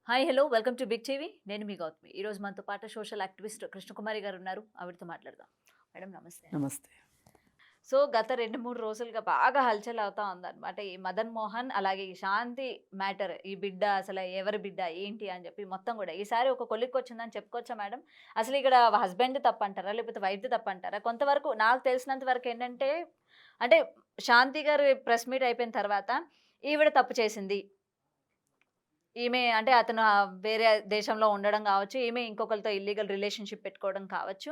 Hi hello welcome to Big TV. నేను మీ గౌతమి. ఈరోజు మనతో పాటు సోషల్ యాక్టివిస్ట్ కృష్ణకుమారి గారు ఉన్నారు. ఆవిడతో మాట్లాడదాం. మేడం నమస్తే. నమస్తే. సో గత 2-3 రోజులుగా బాగా హల్చల్ అవుతా ఉందన్నమాట. ఈ మదన్ మోహన్ అలాగే ఈ శాంతి మ్యాటర్, ఈ బిడ్డ అసలు ఎవరి బిడ్డ ఏంటి అని చెప్పి మొత్తం కూడా ఈసారి ఒక కొలిక్కొచ్చిందని చెప్పుకోవచ్చా మేడం? అసలు ఇక్కడ హస్బెండ్ తప్పంటారా లేకపోతే వైఫ్ది తప్పంటారా? కొంతవరకు నాకు తెలిసినంత వరకు ఏంటంటే, అంటే శాంతి గారు ప్రెస్ మీట్ అయిపోయిన తర్వాత ఈవిడ తప్పు చేసింది, ఈమె అంటే అతను వేరే దేశంలో ఉండడం కావచ్చు, ఈమె ఇంకొకరితో ఇల్లీగల్ రిలేషన్‌షిప్ పెట్టుకోవడం కావచ్చు.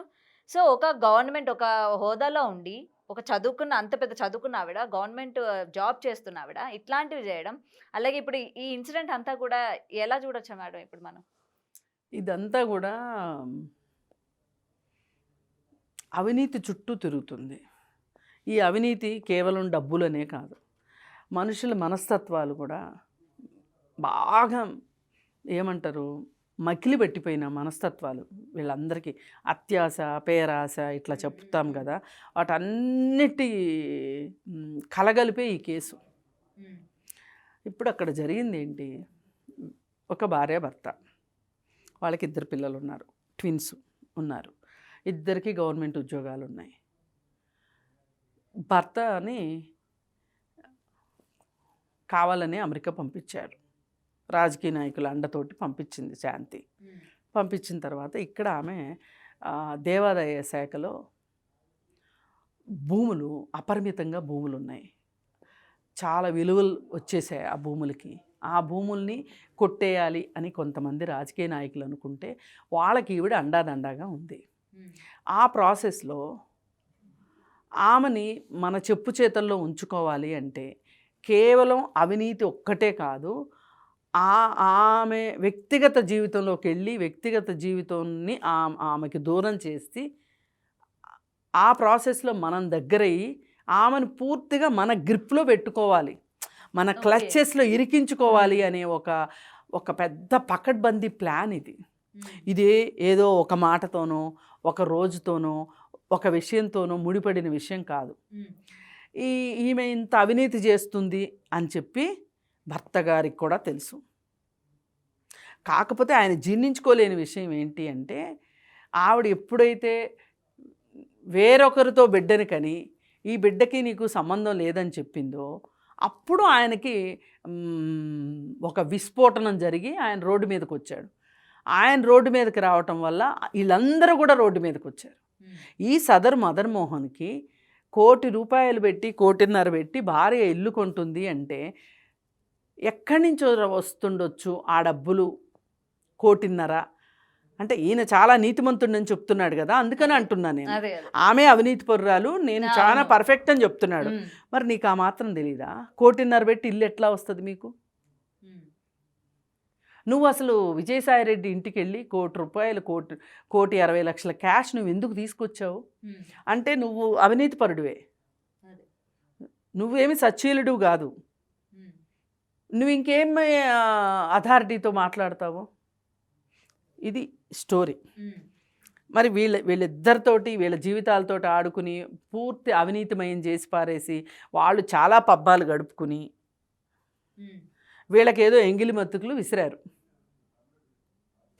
సో, ఒక గవర్నమెంట్ ఒక హోదాలో ఉండి, ఒక చదువుకున్న అంత పెద్ద చదువుకున్న ఆవిడ, గవర్నమెంట్ జాబ్ చేస్తున్న ఆవిడ ఇట్లాంటివి జేయడం, అలాగే ఇప్పుడు ఈ ఇన్సిడెంట్ అంతా కూడా ఎలా చూడొచ్చు మేడం ఇప్పుడు మనం? ఇదంతా గూడా అవినీతి చుట్టూ తిరుగుతుంది. ఈ అవినీతి కేవలం డబ్బులనే కాదు. మనుషుల మనస్తత్వాలు కూడా బాగా ఏమంటారు, మకిలి పెట్టిపోయిన మనస్తత్వాలు వీళ్ళందరికీ. అత్యాశ, పేరాశ ఇట్లా చెప్తాం కదా, వాటన్నిటి కలగలిపే ఈ కేసు. ఇప్పుడు అక్కడ జరిగింది ఏంటి, ఒక భార్య భర్త, వాళ్ళకి 2 పిల్లలు ఉన్నారు, ట్విన్స్ ఉన్నారు, ఇద్దరికి గవర్నమెంట్ ఉద్యోగాలు ఉన్నాయి. భర్తని కావాలని అమెరికా పంపించారు, రాజకీయ నాయకుల అండతోటి పంపించింది శాంతి. పంపించిన తర్వాత ఇక్కడ ఆమె దేవాదాయ శాఖలో భూములు, అపరిమితంగా భూములు ఉన్నాయి, చాలా విలువలు వచ్చేసాయి ఆ భూములకి. ఆ భూముల్ని కొట్టేయాలి అని కొంతమంది రాజకీయ నాయకులు అనుకుంటే వాళ్ళకి ఈవిడ అండాదండాగా ఉంది. ఆ ప్రాసెస్లో ఆమెని మన చెప్పు చేతల్లో ఉంచుకోవాలి అంటే కేవలం అవినీతి ఒక్కటే కాదు, ఆమె వ్యక్తిగత జీవితంలోకి వెళ్ళి వ్యక్తిగత జీవితాన్ని ఆమెకి దూరం చేసి ఆ ప్రాసెస్లో మనం దగ్గరయ్యి ఆమెను పూర్తిగా మన గ్రిప్లో పెట్టుకోవాలి, మన క్లచెస్లో ఇరికించుకోవాలి అనే ఒక పెద్ద పకడ్బందీ ప్లాన్ ఇది. ఇది ఏదో ఒక మాటతోనో ఒక రోజుతోనో ఒక విషయంతోనో ముడిపడిన విషయం కాదు. ఈమె ఇంత అవినీతి చేస్తుంది అని చెప్పి భర్త గారికి కూడా తెలుసు. కాకపోతే ఆయన జీర్ణించుకోలేని విషయం ఏంటి అంటే, ఆవిడ ఎప్పుడైతే వేరొకరితో బిడ్డని కని ఈ బిడ్డకి నీకు సంబంధం లేదని చెప్పిందో అప్పుడు ఆయనకి ఒక విస్ఫోటనం జరిగి ఆయన రోడ్డు మీదకి వచ్చాడు. ఆయన రోడ్డు మీదకి రావటం వల్ల వీళ్ళందరూ కూడా రోడ్డు మీదకి వచ్చారు. ఈ సదరు మదన్ మోహన్కి ₹1,00,00,000 పెట్టి 1,50,00,000 పెట్టి భార్య ఇల్లు కొంటుంది అంటే ఎక్కడి నుంచో వస్తుండొచ్చు ఆ డబ్బులు? 1,50,00,000 అంటే ఈయన చాలా నీతిమంతుడని చెప్తున్నాడు కదా, అందుకని అంటున్నాను నేను. ఆమె అవినీతి పరురాలు, నేను చాలా పర్ఫెక్ట్ అని చెప్తున్నాడు. మరి నీకు ఆ మాత్రం తెలీదా? 1,50,00,000 పెట్టి ఇల్లు ఎట్లా వస్తుంది మీకు? నువ్వు అసలు విజయసాయిరెడ్డి ఇంటికి వెళ్ళి ₹1,00,00,000 1,60,00,000 క్యాష్ నువ్వు ఎందుకు తీసుకొచ్చావు అంటే నువ్వు అవినీతి పరుడివే, నువ్వేమి సచ్చీలుడు కాదు. నువ్వు ఇంకేం అథారిటీతో మాట్లాడతావు? ఇది స్టోరీ. మరి వీళ్ళిద్దరితోటి వీళ్ళ జీవితాలతోటి ఆడుకుని పూర్తి అవినీతిమయం చేసి పారేసి వాళ్ళు చాలా పబ్బాలు గడుపుకుని వీళ్ళకేదో ఎంగిలి మత్తుకులు విసిరారు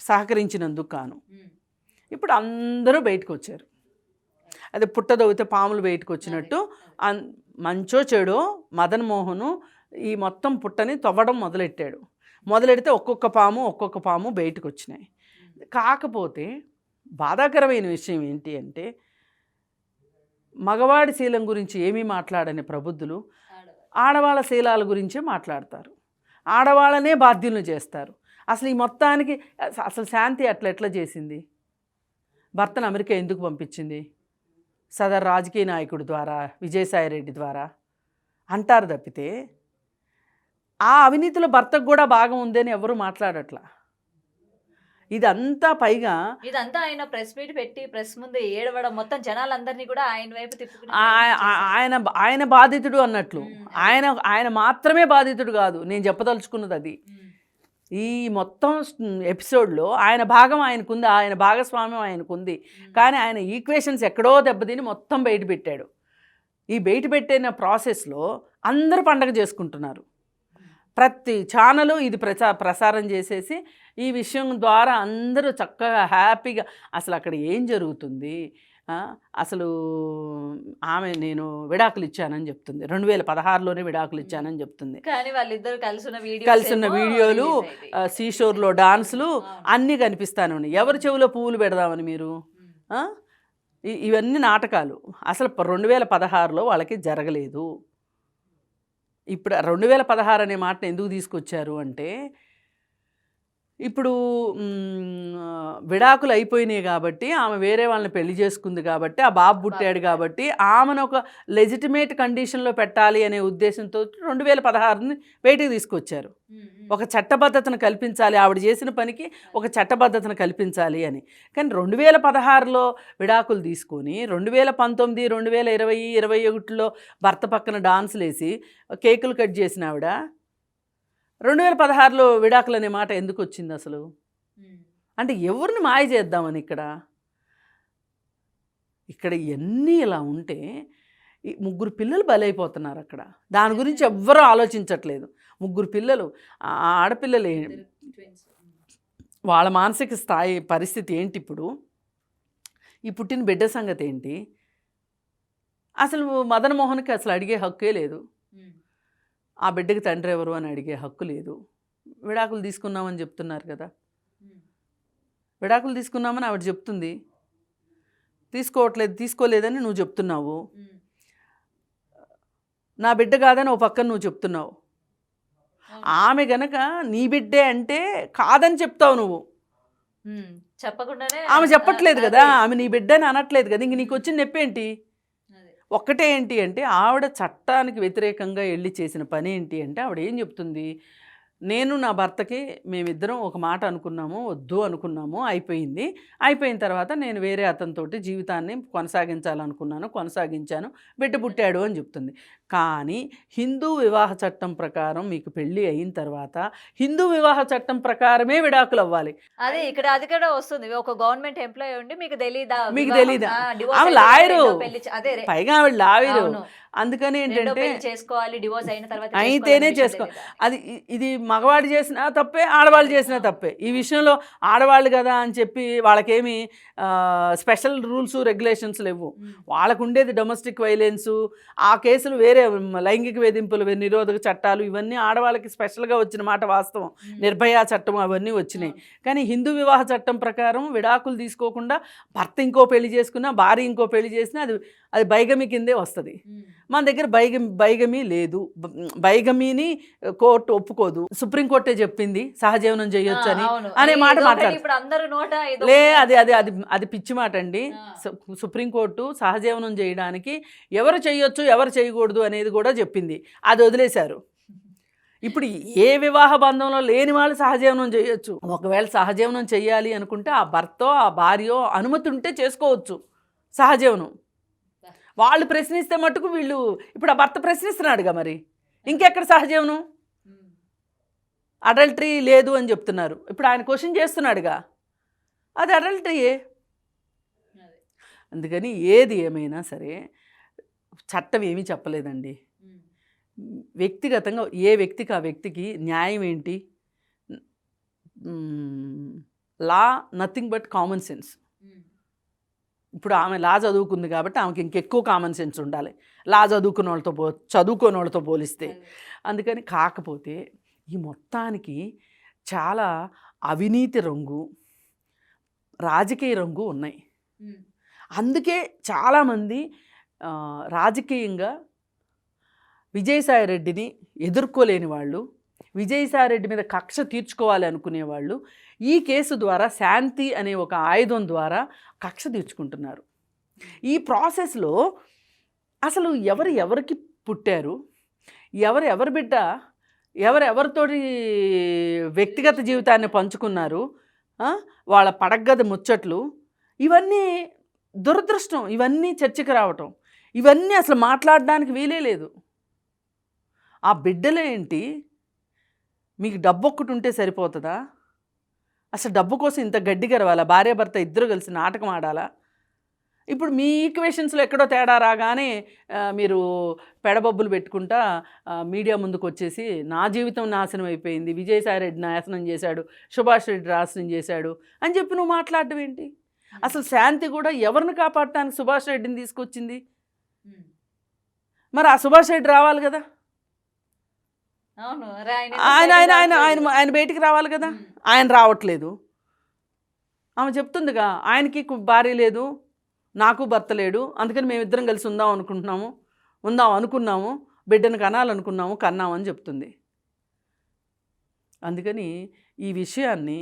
సహకరించినందుకు కాను. ఇప్పుడు అందరూ బయటకు వచ్చారు. అది పుట్టదవితే పాములు బయటకు వచ్చినట్టు మంచో చెడో మదన్ మోహను ఈ మొత్తం పుట్టని తవ్వడం మొదలెడితే ఒక్కొక్క పాము బయటకు వచ్చినాయి. కాకపోతే బాధాకరమైన విషయం ఏంటి అంటే, మగవాడి శీలం గురించి ఏమీ మాట్లాడని ప్రబుద్ధులు ఆడవాళ్ళ శీలాల గురించే మాట్లాడతారు, ఆడవాళ్ళనే బాధ్యులను చేస్తారు. అసలు ఈ మొత్తానికి అసలు శాంతి ఎట్లా చేసింది? భర్తను అమెరికా ఎందుకు పంపించింది? సదరు రాజకీయ నాయకుడి ద్వారా, విజయసాయిరెడ్డి ద్వారా అంటారు తప్పితే ఆ అవినీతిలో భర్తకు కూడా భాగం ఉందని ఎవరు మాట్లాడట్లా. ఇదంతా పైగా ఇదంతా ఆయన ప్రెస్ మీట్ పెట్టి ప్రెస్ ముందు ఏడవడం, మొత్తం జనాలందరినీ కూడా ఆయన వైపు తిప్పుకుని ఆయన బాధితుడు అన్నట్లు. ఆయన మాత్రమే బాధితుడు కాదు, నేను చెప్పదలుచుకున్నది అది. ఈ మొత్తం ఎపిసోడ్లో ఆయన భాగం ఆయనకుంది, ఆయన భాగస్వామ్యం ఆయనకుంది. కానీ ఆయన ఈక్వేషన్స్ ఎక్కడో దెబ్బతిని మొత్తం బయట పెట్టాడు. ఈ బయట పెట్టిన ప్రాసెస్లో అందరూ పండగ చేసుకుంటున్నారు. ప్రతి ఛానలు ఇది ప్రసారం చేసేసి ఈ విషయం ద్వారా అందరూ చక్కగా హ్యాపీగా అసలు అక్కడ ఏం జరుగుతుంది, అసలు ఆమె నేను విడాకులు ఇచ్చానని చెప్తుంది, 2016లోనే విడాకులు ఇచ్చానని చెప్తుంది. కానీ వాళ్ళిద్దరు కలిసిన వీడియోలు, సీషోర్లో డాన్సులు అన్నీ కనిపిస్తానే ఉన్నాయి. ఎవరి చెవిలో పువ్వులు పెడదామని మీరు? ఇవన్నీ నాటకాలు. అసలు 2016లో వాళ్ళకి జరగలేదు. ఇప్పుడు 2016 అనే మాటను ఎందుకు తీసుకొచ్చారు అంటే, ఇప్పుడు విడాకులు అయిపోయినాయి కాబట్టి, ఆమె వేరే వాళ్ళని పెళ్లి చేసుకుంది కాబట్టి, ఆ బాబు పుట్టాడు కాబట్టి, ఆమెను ఒక లెజిటిమేట్ కండిషన్లో పెట్టాలి అనే ఉద్దేశంతో 2016ని బయటికి తీసుకొచ్చారు. ఒక చట్టబద్ధతను కల్పించాలి, ఆవిడ చేసిన పనికి ఒక చట్టబద్ధతను కల్పించాలి అని. కానీ 2016లో విడాకులు తీసుకొని 2019, 2020, 2021లో భర్త పక్కన డాన్సులు వేసి కేకులు కట్ చేసిన ఆవిడ 2016లో విడాకులు అనే మాట ఎందుకు వచ్చింది అసలు? అంటే ఎవరిని మాయ చేద్దామని ఇక్కడ ఇవన్నీ ఇలా ఉంటే ఈ 3 పిల్లలు బలైపోతున్నారు అక్కడ. దాని గురించి ఎవ్వరూ ఆలోచించట్లేదు. 3 పిల్లలు, ఆడపిల్లలు, వాళ్ళ మానసిక స్థాయి పరిస్థితి ఏంటి ఇప్పుడు? ఈ పుట్టిన బిడ్డ సంగతి ఏంటి? అసలు మదన్ మోహన్కి అసలు అడిగే హక్కే లేదు. ఆ బిడ్డకి తండ్రి ఎవరు అని అడిగే హక్కు లేదు. విడాకులు తీసుకున్నామని చెప్తున్నారు కదా, విడాకులు తీసుకున్నామని ఆవిడ చెప్తుంది. తీసుకోలేదని నువ్వు చెప్తున్నావు. నా బిడ్డ కాదని ఓ పక్కన నువ్వు చెప్తున్నావు. ఆమె గనక నీ బిడ్డే అంటే కాదని చెప్తావు నువ్వు. చెప్పకుండానే ఆమె చెప్పట్లేదు కదా, ఆమె నీ బిడ్డ అని అనట్లేదు కదా. ఇంక నీకు వచ్చిన నొప్పేంటి? ఒక్కటే ఏంటి అంటే, ఆవిడ చట్టానికి వ్యతిరేకంగా వెళ్ళి చేసిన పని ఏంటి అంటే, ఆవిడ ఏం చెప్తుంది, నేను నా భర్తకి మేమిద్దరం ఒక మాట అనుకున్నాము, వద్దు అనుకున్నాము, అయిపోయిన తర్వాత నేను వేరే అతనితోటి జీవితాన్ని కొనసాగించాను, బిడ్డ పుట్టాడు అని చెప్తుంది. కానీ హిందూ వివాహ చట్టం ప్రకారం మీకు పెళ్ళి అయిన తర్వాత హిందూ వివాహ చట్టం ప్రకారమే విడాకులు అవ్వాలి. అదే ఇక్కడ అది కూడా వస్తుంది. ఒక గవర్నమెంట్ ఎంప్లాయీ ఉండి మీకు తెలీదా? ఆమె లాయరు, పైగా ఆవిడ లాయరు. అందుకని ఏంటంటే చేసుకోవాలి, డివోర్స్ అయిన తర్వాత అయితేనే చేసుకోవాలి. అది ఇది మగవాడు చేసినా తప్పే, ఆడవాళ్ళు చేసినా తప్పే. ఈ విషయంలో ఆడవాళ్ళు కదా అని చెప్పి వాళ్ళకేమి స్పెషల్ రూల్స్ రెగ్యులేషన్స్ లేవు. వాళ్ళకు ఉండేది డొమెస్టిక్ వైలెన్సు, ఆ కేసులు వేరే, లైంగిక వేధింపులు నిరోధక చట్టాలు, ఇవన్నీ ఆడవాళ్ళకి స్పెషల్గా వచ్చిన మాట వాస్తవం. నిర్భయ చట్టం అవన్నీ వచ్చినాయి. కానీ హిందూ వివాహ చట్టం ప్రకారం విడాకులు తీసుకోకుండా భర్త ఇంకో పెళ్లి చేసుకున్నా, భార్య ఇంకో పెళ్లి చేసినా అది బైగమి కిందే వస్తుంది. మన దగ్గర బైగమీ లేదు. బైగమీని కోర్టు ఒప్పుకోదు. సుప్రీంకోర్టే చెప్పింది సహజీవనం చేయొచ్చు అనే మాట మాట్లాడు. అది పిచ్చి మాట అండి. సుప్రీంకోర్టు సహజీవనం చేయడానికి ఎవరు చేయొచ్చు, ఎవరు చేయకూడదు అనేది కూడా చెప్పింది. అది వదిలేశారు. ఇప్పుడు ఏ వివాహ బంధంలో లేని వాళ్ళు సహజీవనం చేయొచ్చు. ఒకవేళ సహజీవనం చేయాలి అనుకుంటే ఆ భర్తో ఆ భార్యో అనుమతి ఉంటే చేసుకోవచ్చు సహజీవనం. వాళ్ళు ప్రశ్నిస్తే మటుకు వీళ్ళు, ఇప్పుడు ఆ భర్త ప్రశ్నిస్తున్నాడుగా, మరి ఇంకెక్కడ సహజీవనం? అడల్టరీ లేదు అని చెప్తున్నారు. ఇప్పుడు ఆయన క్వశ్చన్ చేస్తున్నాడుగా, అది అడల్టరీయే. అందుకని ఏది ఏమైనా సరే చట్టం ఏమీ చెప్పలేదండి. వ్యక్తిగతంగా ఏ వ్యక్తికి ఆ వ్యక్తికి న్యాయం ఏంటి? లా నథింగ్ బట్ కామన్ సెన్స్. ఇప్పుడు ఆమె లా చదువుకుంది కాబట్టి ఆమెకి ఇంకెక్కువ కామన్ సెన్స్ ఉండాలి లా చదువుకోని వాళ్ళతో పోలిస్తే. అందుకని కాకపోతే ఈ మొత్తానికి చాలా అవినీతి రంగు, రాజకీయ రంగు ఉన్నాయి. అందుకే చాలామంది రాజకీయంగా విజయసాయిరెడ్డిని ఎదుర్కోలేని వాళ్ళు, విజయసాయిరెడ్డి మీద కక్ష తీర్చుకోవాలి అనుకునేవాళ్ళు ఈ కేసు ద్వారా, శాంతి అనే ఒక ఆయుధం ద్వారా కక్ష తీర్చుకుంటున్నారు. ఈ ప్రాసెస్లో అసలు ఎవరికి పుట్టారు, ఎవరి బిడ్డ, ఎవరితోటి వ్యక్తిగత జీవితాన్ని పంచుకున్నారు, వాళ్ళ పడగ్గది ముచ్చట్లు, ఇవన్నీ దురదృష్టం. ఇవన్నీ చర్చకు రావటం, ఇవన్నీ అసలు మాట్లాడడానికి వీలే లేదు. ఆ బిడ్డలేంటి? మీకు డబ్బు ఒక్కటి ఉంటే సరిపోతుందా? అసలు డబ్బు కోసం ఇంత గడ్డి గరవాలా? భార్యాభర్త ఇద్దరు కలిసి నాటకం ఆడాలా? ఇప్పుడు మీ ఈక్వేషన్స్లో ఎక్కడో తేడా రాగానే మీరు పెడబొబ్బులు పెట్టుకుంటా మీడియా ముందుకు వచ్చేసి నా జీవితం నాశనం అయిపోయింది, విజయసాయి రెడ్డి నాశనం చేశాడు, సుభాష్ రెడ్డి నాశనం చేశాడు అని చెప్పి నువ్వు మాట్లాడటం ఏంటి? అసలు శాంతి కూడా ఎవరిని కాపాడటానికి సుభాష్ రెడ్డిని తీసుకొచ్చింది? మరి ఆ సుభాష్ రెడ్డి రావాలి కదా, అవును ఆయన ఆయన ఆయన ఆయన ఆయన బయటికి రావాలి కదా, ఆయన రావట్లేదు. ఆమె చెప్తుందిగా ఆయనకి భార్య లేదు, నాకు భర్త లేడు, అందుకని మేమిద్దరం కలిసి ఉందాం అనుకున్నాము, బిడ్డను కనాలనుకున్నాము, కన్నామని చెప్తుంది. అందుకని ఈ విషయాన్ని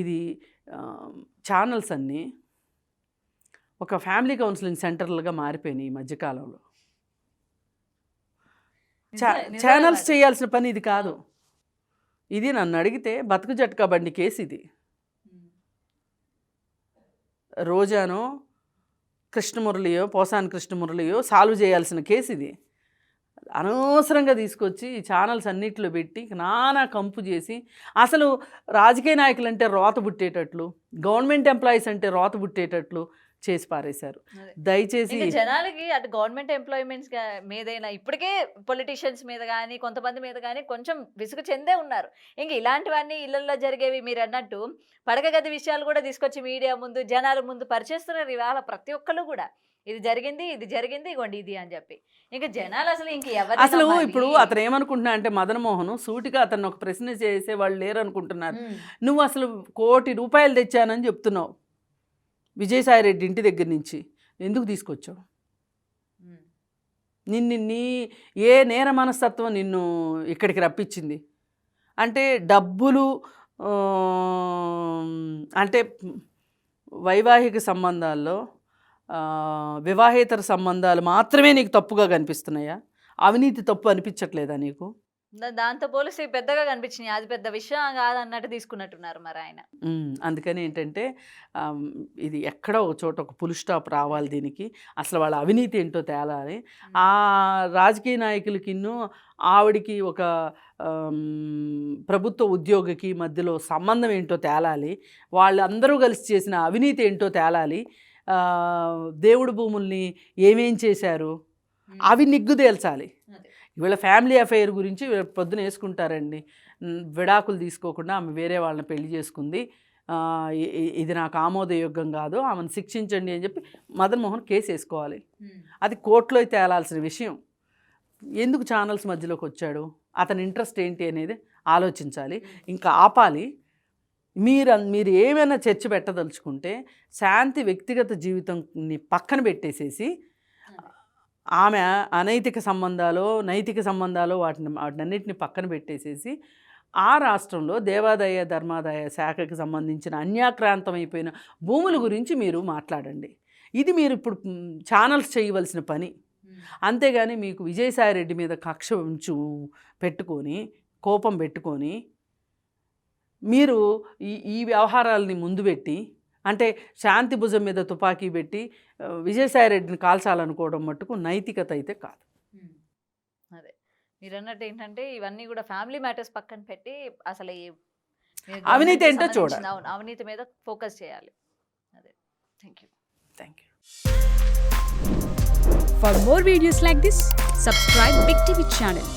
ఇది ఛానల్స్ అన్నీ ఒక ఫ్యామిలీ కౌన్సిలింగ్ సెంటర్లుగా మారిపోయినాయి ఈ మధ్యకాలంలో. ఛానల్స్ చేయాల్సిన పని ఇది కాదు. ఇది నన్ను అడిగితే బతుకు జట్కా బండి కేసు ఇది. రోజానో కృష్ణమురళియో పోసాని కృష్ణమురళియో సాల్వ్ చేయాల్సిన కేసు ఇది. అనవసరంగా తీసుకొచ్చి ఛానల్స్ అన్నిట్లో పెట్టి నానా కంపు చేసి, అసలు రాజకీయ నాయకులు అంటే రోత పుట్టేటట్లు, గవర్నమెంట్ ఎంప్లాయీస్ అంటే రోత పుట్టేటట్లు చేసి పారేశారు. దయచేసి జనాలకి అటు గవర్నమెంట్ ఎంప్లాయ్మెంట్స్ మీదైనా ఇప్పటికే పొలిటీషియన్స్ మీద కానీ కొంతమంది మీద కానీ కొంచెం విసుగు చెందే ఉన్నారు. ఇంక ఇలాంటివన్నీ ఇళ్లలో జరిగేవి మీరు అన్నట్టు పడక గది విషయాలు కూడా తీసుకొచ్చి మీడియా ముందు జనాల ముందు పరిచేస్తున్నారు ఇవాళ ప్రతి ఒక్కరు కూడా. ఇది జరిగింది ఇగోండి ఇది అని చెప్పి. ఇంకా జనాలు అసలు ఇంక ఎవరు అసలు ఇప్పుడు అతను ఏమనుకుంటున్నా అంటే మదన్ మోహన్ సూటిగా అతను ఒక ప్రశ్న చేసే వాళ్ళు లేరు అనుకుంటున్నారు. నువ్వు అసలు ₹1 కోటి తెచ్చానని చెప్తున్నావు విజయసాయి రెడ్డి ఇంటి దగ్గర నుంచి, ఎందుకు తీసుకొచ్చావు? నీ ఏ నేర మనస్తత్వం నిన్ను ఇక్కడికి రప్పించింది? అంటే డబ్బులు అంటే వైవాహిక సంబంధాల్లో వివాహేతర సంబంధాలు మాత్రమే నీకు తప్పుగా కనిపిస్తున్నాయా? అవినీతి తప్పు అనిపించట్లేదా నీకు? దాంతో పోలిస్తే పెద్దగా కనిపించినాయి, అది పెద్ద విషయం కాదన్నట్టు తీసుకున్నట్టున్నారు మరి ఆయన. అందుకని ఏంటంటే ఇది ఎక్కడో ఒక చోట ఒక ఫుల్ స్టాప్ రావాలి దీనికి. అసలు వాళ్ళ అవినీతి ఏంటో తేలాలి. ఆ రాజకీయ నాయకులకి ఆవిడికి ఒక ప్రభుత్వ ఉద్యోగికి మధ్యలో సంబంధం ఏంటో తేలాలి. వాళ్ళందరూ కలిసి చేసిన అవినీతి ఏంటో తేలాలి. దేవుడి భూముల్ని ఏమేం చేశారు అవి నిగ్గు తేల్చాలి. వీళ్ళ ఫ్యామిలీ అఫైర్ గురించి పొద్దున వేసుకుంటారండి. విడాకులు తీసుకోకుండా ఆమె వేరే వాళ్ళని పెళ్లి చేసుకుంది, ఇది నాకు ఆమోదయోగ్యం కాదు, ఆమెను శిక్షించండి అని చెప్పి మదన్ మోహన్ కేసు వేసుకోవాలి. అది కోర్టులో తేలాల్సిన విషయం. ఎందుకు ఛానల్స్ మధ్యలోకి వచ్చాడు, అతని ఇంట్రెస్ట్ ఏంటి అనేది ఆలోచించాలి. ఇంకా ఆపాలి. మీరు ఏమైనా చర్చ పెట్టదలుచుకుంటే శాంతి వ్యక్తిగత జీవితంని పక్కన పెట్టేసేసి ఆమె అనైతిక సంబంధాలు నైతిక సంబంధాలు వాటినన్నిటిని పక్కన పెట్టేసేసి ఆ రాష్ట్రంలో దేవాదాయ ధర్మాదాయ శాఖకి సంబంధించిన అన్యాక్రాంతమైపోయిన భూముల గురించి మీరు మాట్లాడండి. ఇది మీరు ఇప్పుడు ఛానల్స్ చేయవలసిన పని. అంతేగాని మీకు విజయసాయి రెడ్డి మీద కక్ష పెట్టుకొని కోపం పెట్టుకొని మీరు ఈ వ్యవహారాలని ముందు పెట్టి, అంటే శాంతి భుజం మీద తుపాకీ పెట్టి విజయసాయి రెడ్డిని కాల్చాలనుకోవడం మట్టుకు నైతికత అయితే కాదు. అదే మీరు అన్నట్టు ఏంటంటే ఇవన్నీ కూడా ఫ్యామిలీ మ్యాటర్స్ పక్కన పెట్టి అసలు అవినీతి ఏంటో చూడాలి, అవినీతి మీద ఫోకస్ చేయాలి. అదే thank you. For more videos like this, subscribe Big TV channel.